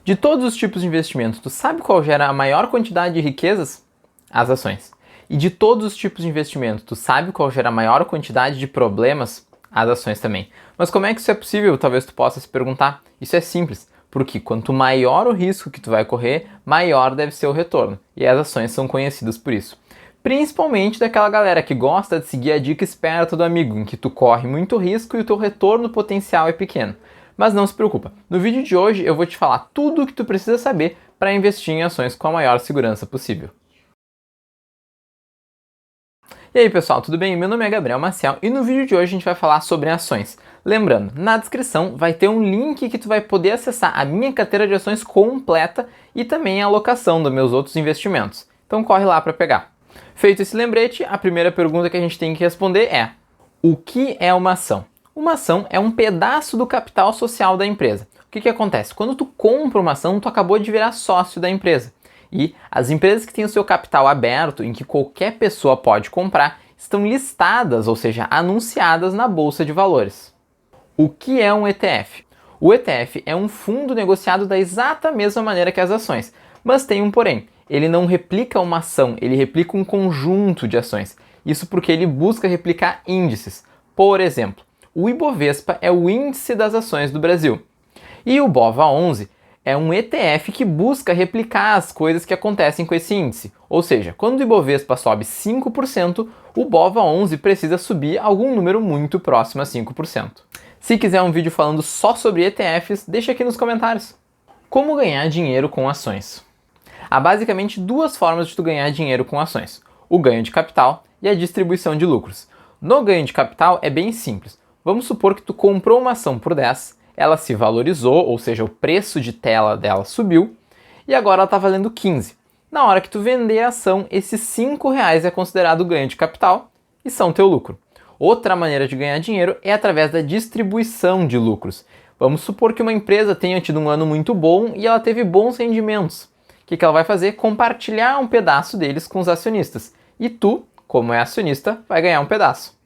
De todos os tipos de investimento, tu sabe qual gera a maior quantidade de riquezas? As ações. E de todos os tipos de investimento, tu sabe qual gera a maior quantidade de problemas? As ações também. Mas como é que isso é possível? Talvez tu possa se perguntar. Isso é simples, porque quanto maior o risco que tu vai correr, maior deve ser o retorno. E as ações são conhecidas por isso. Principalmente daquela galera que gosta de seguir a dica esperta do amigo, em que tu corre muito risco e o teu retorno potencial é pequeno. Mas não se preocupa, no vídeo de hoje eu vou te falar tudo o que tu precisa saber para investir em ações com a maior segurança possível. E aí pessoal, tudo bem? Meu nome é Gabriel Maciel e no vídeo de hoje a gente vai falar sobre ações. Lembrando, na descrição vai ter um link que tu vai poder acessar a minha carteira de ações completa e também a alocação dos meus outros investimentos. Então corre lá para pegar. Feito esse lembrete, a primeira pergunta que a gente tem que responder é: o que é uma ação? Uma ação é um pedaço do capital social da empresa. O que acontece? Quando tu compra uma ação, tu acabou de virar sócio da empresa. E as empresas que têm o seu capital aberto, em que qualquer pessoa pode comprar, estão listadas, ou seja, anunciadas na Bolsa de Valores. O que é um ETF? O ETF é um fundo negociado da exata mesma maneira que as ações, mas tem um porém. Ele não replica uma ação, ele replica um conjunto de ações. Isso porque ele busca replicar índices. Por exemplo, o Ibovespa é o índice das ações do Brasil. E o BOVA11 é um ETF que busca replicar as coisas que acontecem com esse índice. Ou seja, quando o Ibovespa sobe 5%, o BOVA11 precisa subir algum número muito próximo a 5%. Se quiser um vídeo falando só sobre ETFs, deixa aqui nos comentários. Como ganhar dinheiro com ações? Há basicamente duas formas de tu ganhar dinheiro com ações: o ganho de capital e a distribuição de lucros. No ganho de capital é bem simples. Vamos supor que tu comprou uma ação por 10, ela se valorizou, ou seja, o preço de tela dela subiu, e agora ela está valendo 15. Na hora que tu vender a ação, esses 5 reais é considerado ganho de capital e são teu lucro. Outra maneira de ganhar dinheiro é através da distribuição de lucros. Vamos supor que uma empresa tenha tido um ano muito bom e ela teve bons rendimentos. O que ela vai fazer? Compartilhar um pedaço deles com os acionistas. E tu, como é acionista, vai ganhar um pedaço.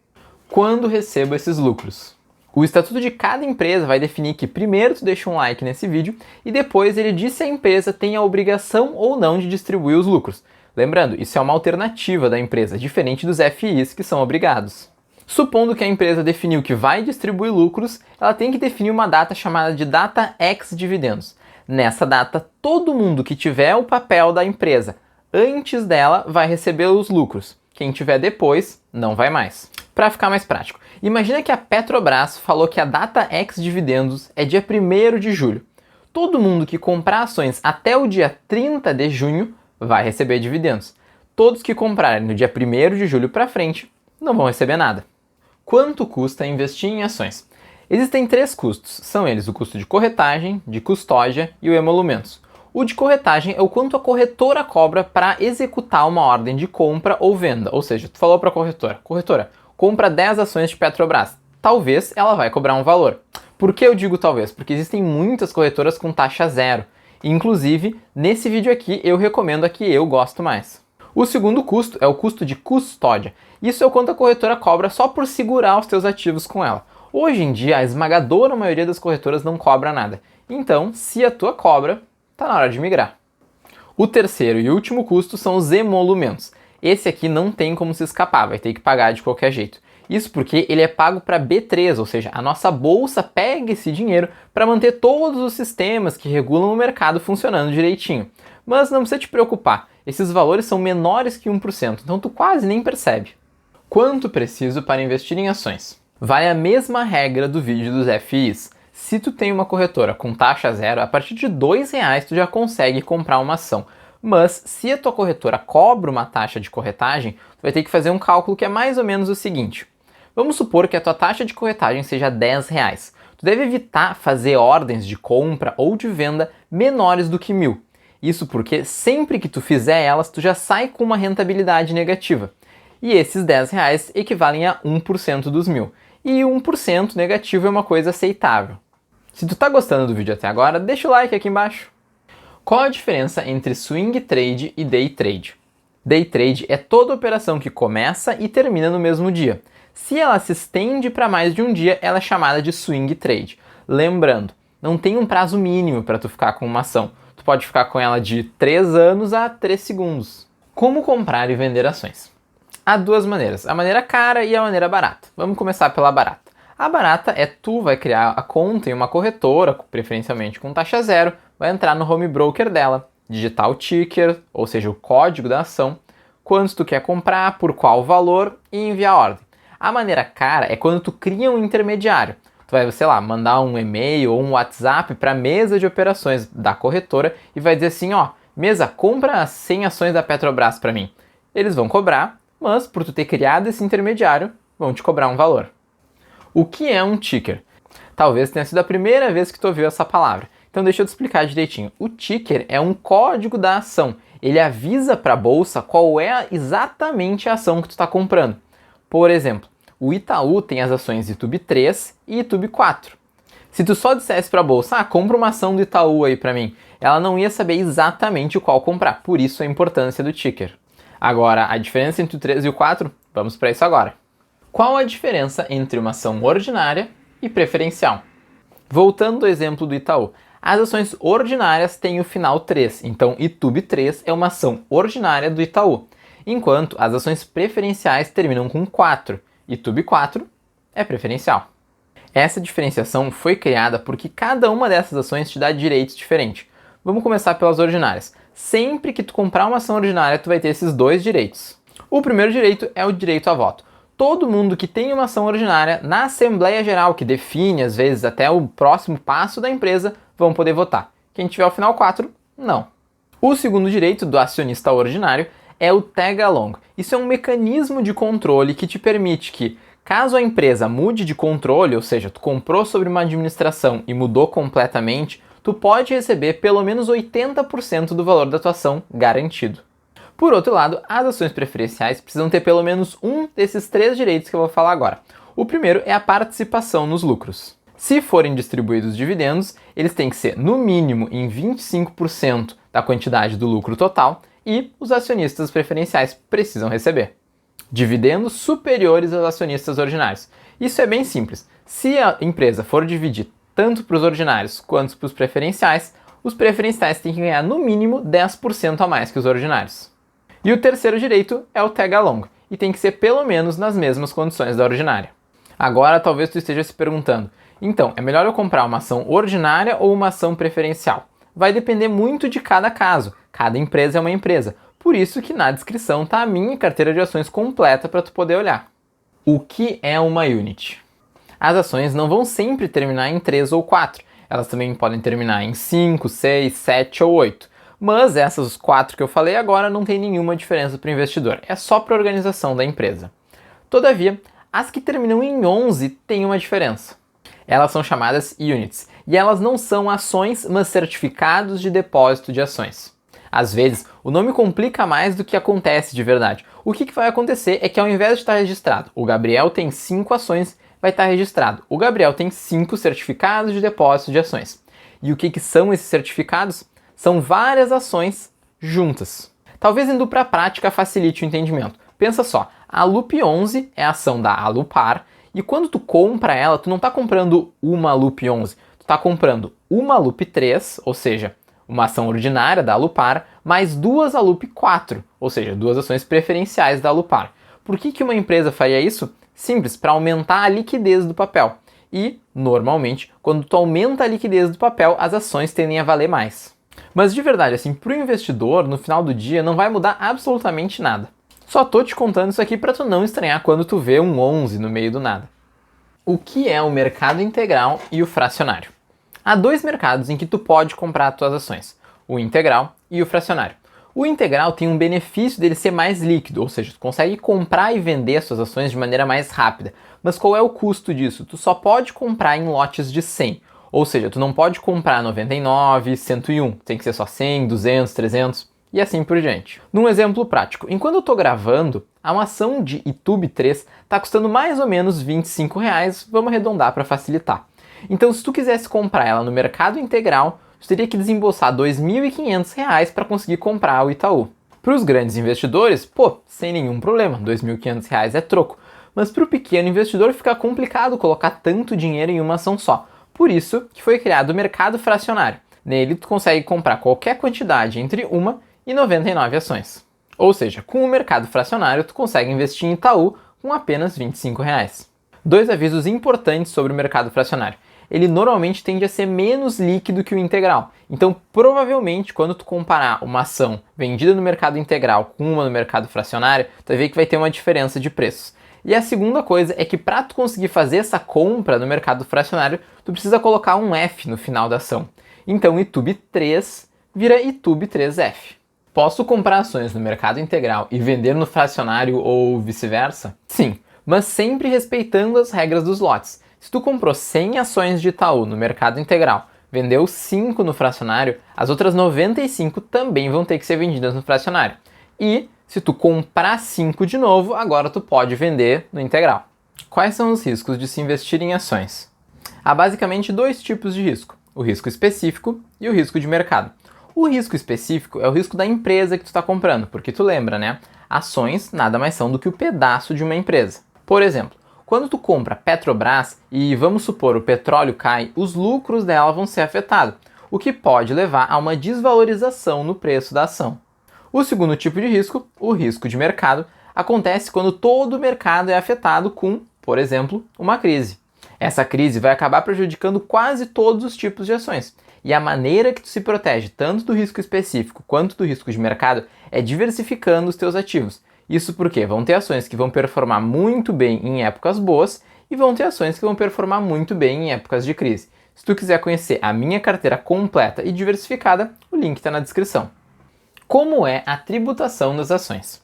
Quando recebo esses lucros? O estatuto de cada empresa vai definir que primeiro tu deixa um like nesse vídeo e depois ele diz se a empresa tem a obrigação ou não de distribuir os lucros. Lembrando, isso é uma alternativa da empresa, diferente dos FIs que são obrigados. Supondo que a empresa definiu que vai distribuir lucros, ela tem que definir uma data chamada de data ex-dividendos. Nessa data, todo mundo que tiver o papel da empresa antes dela vai receber os lucros. Quem tiver depois, não vai mais. Para ficar mais prático, imagina que a Petrobras falou que a data ex-dividendos é dia 1º de julho. Todo mundo que comprar ações até o dia 30 de junho vai receber dividendos. Todos que comprarem no dia 1º de julho para frente não vão receber nada. Quanto custa investir em ações? Existem 3 custos, são eles o custo de corretagem, de custódia e o emolumentos. O de corretagem é o quanto a corretora cobra para executar uma ordem de compra ou venda, ou seja, tu falou para a corretora, compra 10 ações de Petrobras. Talvez ela vai cobrar um valor. Por que eu digo talvez? Porque existem muitas corretoras com taxa zero. Inclusive, nesse vídeo aqui eu recomendo a que eu gosto mais. O segundo custo é o custo de custódia. Isso é o quanto a corretora cobra só por segurar os teus ativos com ela. Hoje em dia, a esmagadora maioria das corretoras não cobra nada. Então, se a tua cobra, tá na hora de migrar. O terceiro e último custo são os emolumentos. Esse aqui não tem como se escapar, vai ter que pagar de qualquer jeito. Isso porque ele é pago para B3, ou seja, a nossa bolsa pega esse dinheiro para manter todos os sistemas que regulam o mercado funcionando direitinho. Mas não precisa te preocupar, esses valores são menores que 1%, então tu quase nem percebe. Quanto preciso para investir em ações? Vai a mesma regra do vídeo dos FIs. Se tu tem uma corretora com taxa zero, a partir de R$2 tu já consegue comprar uma ação. Mas se a tua corretora cobra uma taxa de corretagem, tu vai ter que fazer um cálculo que é mais ou menos o seguinte. Vamos supor que a tua taxa de corretagem seja R$10. Tu deve evitar fazer ordens de compra ou de venda menores do que 1.000. Isso porque sempre que tu fizer elas, tu já sai com uma rentabilidade negativa. E esses R$10 equivalem a 1% dos 1.000. E 1% negativo é uma coisa aceitável. Se tu tá gostando do vídeo até agora, deixa o like aqui embaixo. Qual a diferença entre swing trade e day trade? Day trade é toda operação que começa e termina no mesmo dia. Se ela se estende para mais de um dia, ela é chamada de swing trade. Lembrando, não tem um prazo mínimo para tu ficar com uma ação. Tu pode ficar com ela de 3 anos a 3 segundos. Como comprar e vender ações? Há duas maneiras, a maneira cara e a maneira barata. Vamos começar pela barata. A barata é tu vai criar a conta em uma corretora, preferencialmente com taxa zero, vai entrar no home broker dela, digitar o ticker, ou seja, o código da ação, quanto tu quer comprar, por qual valor e enviar a ordem. A maneira cara é quando tu cria um intermediário. Tu vai, sei lá, mandar um e-mail ou um WhatsApp para a mesa de operações da corretora e vai dizer assim, ó, mesa, compra 100 ações da Petrobras para mim. Eles vão cobrar, mas por tu ter criado esse intermediário, vão te cobrar um valor. O que é um ticker? Talvez tenha sido a primeira vez que tu ouviu essa palavra. Então deixa eu te explicar direitinho. O ticker é um código da ação. Ele avisa para a bolsa qual é exatamente a ação que tu está comprando. Por exemplo, o Itaú tem as ações Itube 3 e Itube 4. Se tu só dissesse para a bolsa, compra uma ação do Itaú aí para mim, ela não ia saber exatamente qual comprar. Por isso a importância do ticker. Agora, a diferença entre o 3 e o 4, vamos para isso agora. Qual a diferença entre uma ação ordinária e preferencial? Voltando ao exemplo do Itaú, as ações ordinárias têm o final 3, então Itube 3 é uma ação ordinária do Itaú, enquanto as ações preferenciais terminam com 4, Itube 4 é preferencial. Essa diferenciação foi criada porque cada uma dessas ações te dá direitos diferentes. Vamos começar pelas ordinárias. Sempre que tu comprar uma ação ordinária, tu vai ter esses dois direitos. O primeiro direito é o direito a voto. Todo mundo que tem uma ação ordinária na Assembleia Geral, que define, às vezes, até o próximo passo da empresa, vão poder votar. Quem tiver o final 4, não. O segundo direito do acionista ordinário é o tag-along. Isso é um mecanismo de controle que te permite que, caso a empresa mude de controle, ou seja, tu comprou sobre uma administração e mudou completamente, tu pode receber pelo menos 80% do valor da tua ação garantido. Por outro lado, as ações preferenciais precisam ter pelo menos um desses 3 direitos que eu vou falar agora. O primeiro é a participação nos lucros. Se forem distribuídos dividendos, eles têm que ser no mínimo em 25% da quantidade do lucro total e os acionistas preferenciais precisam receber dividendos superiores aos acionistas ordinários. Isso é bem simples. Se a empresa for dividir tanto para os ordinários quanto para os preferenciais têm que ganhar no mínimo 10% a mais que os ordinários. E o terceiro direito é o tag-along, e tem que ser pelo menos nas mesmas condições da ordinária. Agora talvez tu esteja se perguntando, então, é melhor eu comprar uma ação ordinária ou uma ação preferencial? Vai depender muito de cada caso, cada empresa é uma empresa, por isso que na descrição está a minha carteira de ações completa para tu poder olhar. O que é uma unit? As ações não vão sempre terminar em 3 ou 4, elas também podem terminar em 5, 6, 7 ou 8. Mas essas 4 que eu falei agora não tem nenhuma diferença para o investidor, é só para a organização da empresa. Todavia, as que terminam em 11 têm uma diferença. Elas são chamadas units, e elas não são ações, mas certificados de depósito de ações. Às vezes, o nome complica mais do que acontece de verdade. O que vai acontecer é que ao invés de estar registrado, o Gabriel tem 5 ações, vai estar registrado, o Gabriel tem 5 certificados de depósito de ações. E o que são esses certificados? São várias ações juntas. Talvez indo para a prática facilite o entendimento. Pensa só, a Lup 11 é a ação da Alupar e quando tu compra ela, tu não está comprando uma Lup 11, tu está comprando uma Lup 3, ou seja, uma ação ordinária da Alupar, mais 2 Alup 4, ou seja, 2 ações preferenciais da Alupar. Por que uma empresa faria isso? Simples, para aumentar a liquidez do papel. E, normalmente, quando tu aumenta a liquidez do papel, as ações tendem a valer mais. Mas de verdade, assim, para o investidor, no final do dia, não vai mudar absolutamente nada. Só tô te contando isso aqui para tu não estranhar quando tu vê um 11 no meio do nada. O que é o mercado integral e o fracionário? Há 2 mercados em que tu pode comprar as tuas ações, o integral e o fracionário. O integral tem um benefício dele ser mais líquido, ou seja, tu consegue comprar e vender as suas ações de maneira mais rápida. Mas qual é o custo disso? Tu só pode comprar em lotes de 100. Ou seja, tu não pode comprar 99, 101, tem que ser só 100, 200, 300 e assim por diante. Num exemplo prático, enquanto eu estou gravando, a uma ação de Itube 3 está custando mais ou menos R$25, vamos arredondar para facilitar. Então, se tu quisesse comprar ela no mercado integral, tu teria que desembolsar R$2.500 para conseguir comprar o Itaú. Para os grandes investidores, sem nenhum problema, R$2.500 é troco. Mas para o pequeno investidor fica complicado colocar tanto dinheiro em uma ação só. Por isso que foi criado o mercado fracionário. Nele tu consegue comprar qualquer quantidade entre 1 e 99 ações. Ou seja, com o mercado fracionário tu consegue investir em Itaú com apenas R$ 25. Dois avisos importantes sobre o mercado fracionário. Ele normalmente tende a ser menos líquido que o integral. Então, provavelmente, quando tu comparar uma ação vendida no mercado integral com uma no mercado fracionário, tu vai ver que vai ter uma diferença de preços. E a segunda coisa é que para tu conseguir fazer essa compra no mercado fracionário, tu precisa colocar um F no final da ação. Então, ITUB 3 vira ITUB 3F. Posso comprar ações no mercado integral e vender no fracionário ou vice-versa? Sim, mas sempre respeitando as regras dos lotes. Se tu comprou 100 ações de Itaú no mercado integral, vendeu 5 no fracionário, as outras 95 também vão ter que ser vendidas no fracionário. E se tu comprar 5 de novo, agora tu pode vender no integral. Quais são os riscos de se investir em ações? Há basicamente dois tipos de risco, o risco específico e o risco de mercado. O risco específico é o risco da empresa que tu está comprando, porque tu lembra, né? Ações nada mais são do que o pedaço de uma empresa. Por exemplo, quando tu compra Petrobras e, vamos supor, o petróleo cai, os lucros dela vão ser afetados, o que pode levar a uma desvalorização no preço da ação. O segundo tipo de risco, o risco de mercado, acontece quando todo o mercado é afetado com, por exemplo, uma crise. Essa crise vai acabar prejudicando quase todos os tipos de ações. E a maneira que tu se protege tanto do risco específico quanto do risco de mercado é diversificando os teus ativos. Isso porque vão ter ações que vão performar muito bem em épocas boas e vão ter ações que vão performar muito bem em épocas de crise. Se tu quiser conhecer a minha carteira completa e diversificada, o link está na descrição. Como é a tributação das ações?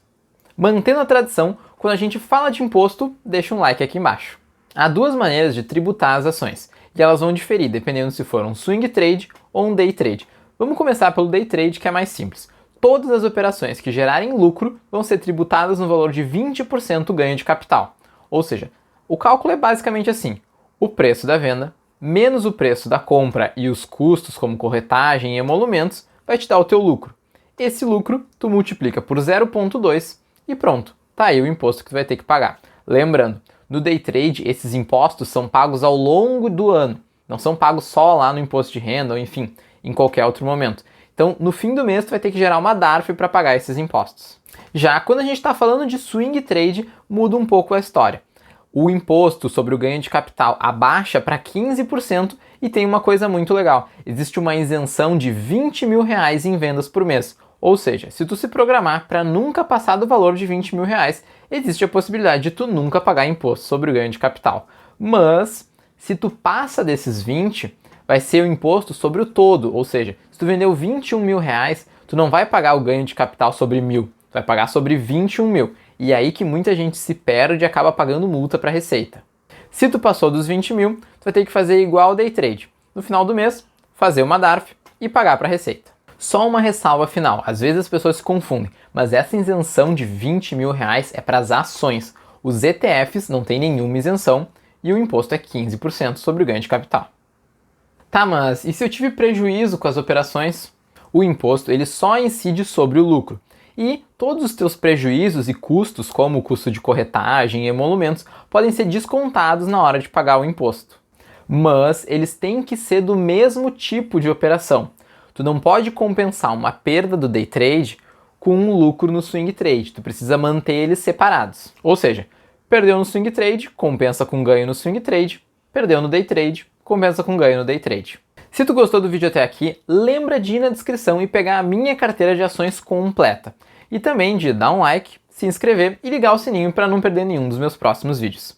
Mantendo a tradição, quando a gente fala de imposto, deixa um like aqui embaixo. Há duas maneiras de tributar as ações, e elas vão diferir dependendo se for um swing trade ou um day trade. Vamos começar pelo day trade, que é mais simples. Todas as operações que gerarem lucro vão ser tributadas no valor de 20% ganho de capital. Ou seja, o cálculo é basicamente assim: o preço da venda menos o preço da compra e os custos como corretagem e emolumentos vai te dar o teu lucro. Esse lucro tu multiplica por 0,2 e pronto, tá aí o imposto que tu vai ter que pagar. Lembrando, no day trade esses impostos são pagos ao longo do ano, não são pagos só lá no imposto de renda ou enfim, em qualquer outro momento. Então, no fim do mês, tu vai ter que gerar uma DARF para pagar esses impostos. Já quando a gente está falando de swing trade, muda um pouco a história. O imposto sobre o ganho de capital abaixa para 15% e tem uma coisa muito legal. Existe uma isenção de R$20 mil em vendas por mês. Ou seja, se tu se programar para nunca passar do valor de R$20 mil, existe a possibilidade de tu nunca pagar imposto sobre o ganho de capital. Mas, se tu passa desses 20, vai ser o imposto sobre o todo, ou seja, se tu vendeu R$21 mil, tu não vai pagar o ganho de capital sobre 1.000, tu vai pagar sobre 21 mil. E é aí que muita gente se perde e acaba pagando multa para a Receita. Se tu passou dos 20 mil, tu vai ter que fazer igual ao day trade. No final do mês, fazer uma DARF e pagar para a Receita. Só uma ressalva final, às vezes as pessoas se confundem, mas essa isenção de R$20 mil é para as ações. Os ETFs não tem nenhuma isenção e o imposto é 15% sobre o ganho de capital. Tá, mas e se eu tive prejuízo com as operações? O imposto ele só incide sobre o lucro. E todos os teus prejuízos e custos, como o custo de corretagem e emolumentos, podem ser descontados na hora de pagar o imposto. Mas eles têm que ser do mesmo tipo de operação. Tu não pode compensar uma perda do day trade com um lucro no swing trade. Tu precisa manter eles separados. Ou seja, perdeu no swing trade, compensa com ganho no swing trade. Perdeu no day trade, compensa com ganho no day trade. Se tu gostou do vídeo até aqui, lembra de ir na descrição e pegar a minha carteira de ações completa. E também de dar um like, se inscrever e ligar o sininho para não perder nenhum dos meus próximos vídeos.